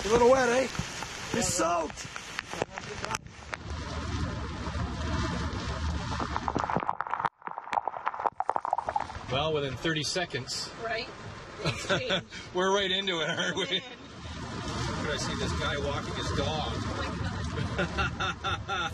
A little wet, eh? You're soaked. Well, within 30 seconds. Right? We're right into it, aren't we? I see this guy walking his dog. Oh my God.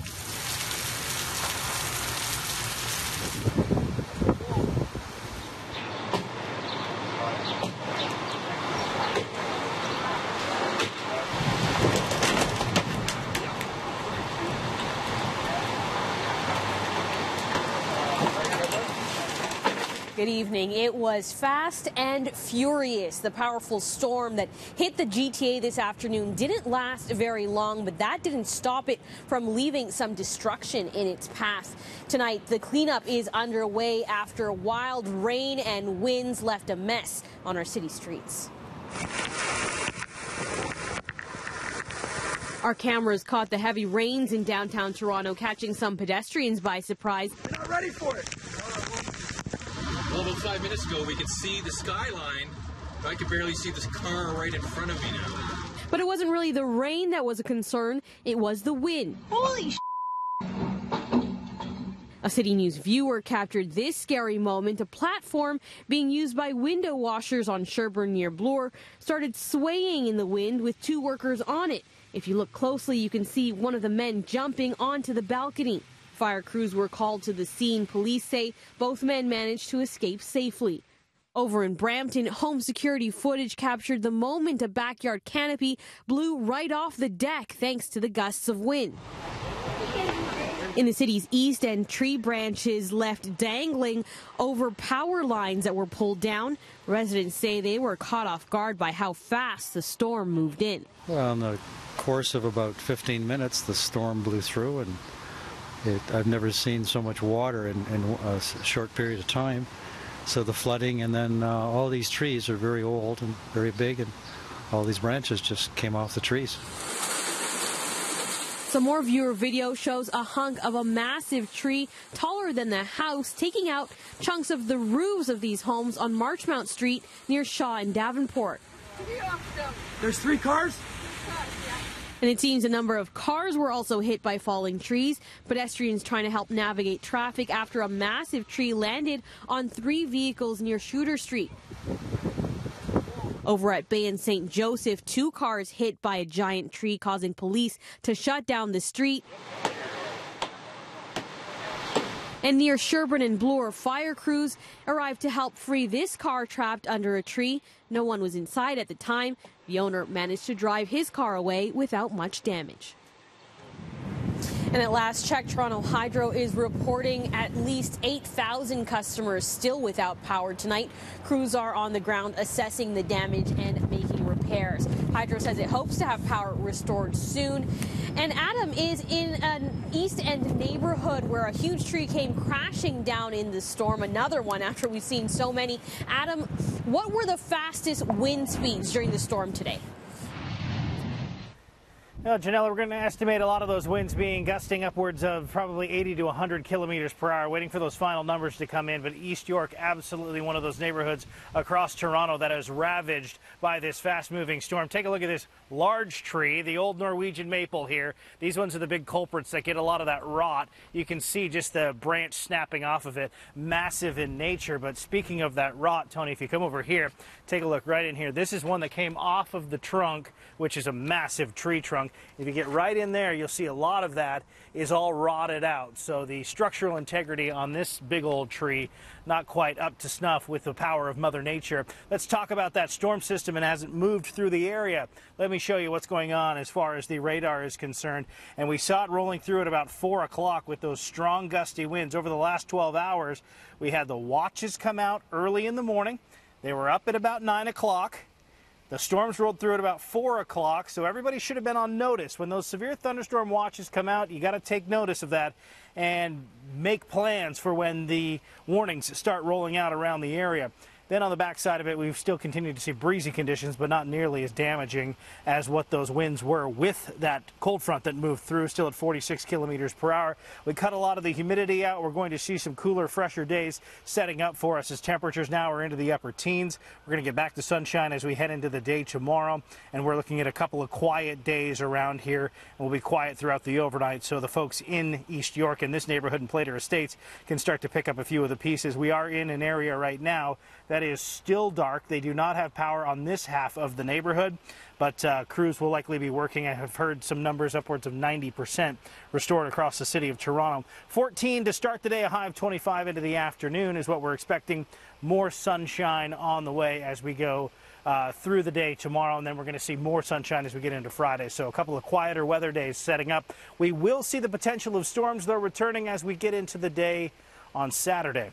Good evening. It was fast and furious. The powerful storm that hit the GTA this afternoon didn't last very long, but that didn't stop it from leaving some destruction in its path. Tonight, the cleanup is underway after wild rain and winds left a mess on our city streets. Our cameras caught the heavy rains in downtown Toronto, catching some pedestrians by surprise. You're not ready for it. Well, about 5 minutes ago, we could see the skyline. I could barely see this car right in front of me now. But it wasn't really the rain that was a concern, it was the wind. Holy A City News viewer captured this scary moment. A platform being used by window washers on Sherbourne near Bloor started swaying in the wind with two workers on it. If you look closely, you can see one of the men jumping onto the balcony. Fire crews were called to the scene. Police say both men managed to escape safely. Over in Brampton, home security footage captured the moment a backyard canopy blew right off the deck thanks to the gusts of wind. In the city's east end, tree branches left dangling over power lines that were pulled down. Residents say they were caught off guard by how fast the storm moved in. Well, in the course of about 15 minutes, the storm blew through, and I've never seen so much water in a short period of time. So the flooding, and then all these trees are very old and very big, and all these branches just came off the trees. Some more viewer video shows a hunk of a massive tree taller than the house, taking out chunks of the roofs of these homes on Marchmount Street near Shaw and Davenport. There's 3 cars? And it seems a number of cars were also hit by falling trees. Pedestrians trying to help navigate traffic after a massive tree landed on 3 vehicles near Shooter Street. Over at Bay and St. Joseph, 2 cars hit by a giant tree, causing police to shut down the street. And near Sherbourne and Bloor, fire crews arrived to help free this car trapped under a tree. No one was inside at the time. The owner managed to drive his car away without much damage. And at last check, Toronto Hydro is reporting at least 8,000 customers still without power tonight. Crews are on the ground assessing the damage and making repairs. Hydro says it hopes to have power restored soon. And Adam is in an East End neighborhood where a huge tree came crashing down in the storm. Another one after we've seen so many. Adam, what were the fastest wind speeds during the storm today? Well, Ginella, we're going to estimate a lot of those winds being gusting upwards of probably 80 to 100 kilometers per hour, waiting for those final numbers to come in. But East York, absolutely one of those neighborhoods across Toronto that is ravaged by this fast-moving storm. Take a look at this large tree, the old Norwegian maple here. These ones are the big culprits that get a lot of that rot. You can see just the branch snapping off of it, massive in nature. But speaking of that rot, Tony, if you come over here, take a look right in here. This is one that came off of the trunk, which is a massive tree trunk. If you get right in there, you'll see a lot of that is all rotted out. So the structural integrity on this big old tree, not quite up to snuff with the power of Mother Nature. Let's talk about that storm system and as it moved through the area. Let me show you what's going on as far as the radar is concerned. And we saw it rolling through at about 4 o'clock with those strong gusty winds. Over the last 12 hours, we had the watches come out early in the morning. They were up at about 9 o'clock. The storms rolled through at about 4 o'clock, so everybody should have been on notice. When those severe thunderstorm watches come out, you got to take notice of that and make plans for when the warnings start rolling out around the area. Then on the backside of it, we've still continued to see breezy conditions, but not nearly as damaging as what those winds were with that cold front that moved through, still at 46 kilometers per hour. We cut a lot of the humidity out. We're going to see some cooler, fresher days setting up for us as temperatures now are into the upper teens. We're going to get back to sunshine as we head into the day tomorrow, and we're looking at a couple of quiet days around here, and we'll be quiet throughout the overnight, so the folks in East York and this neighborhood and Plater Estates can start to pick up a few of the pieces. We are in an area right now that is still dark. They do not have power on this half of the neighborhood, but crews will likely be working. I have heard some numbers upwards of 90% restored across the city of Toronto. 14 to start the day, a high of 25 into the afternoon is what we're expecting. More sunshine on the way as we go through the day tomorrow, and then we're going to see more sunshine as we get into Friday. So a couple of quieter weather days setting up. We will see the potential of storms, though, returning as we get into the day on Saturday.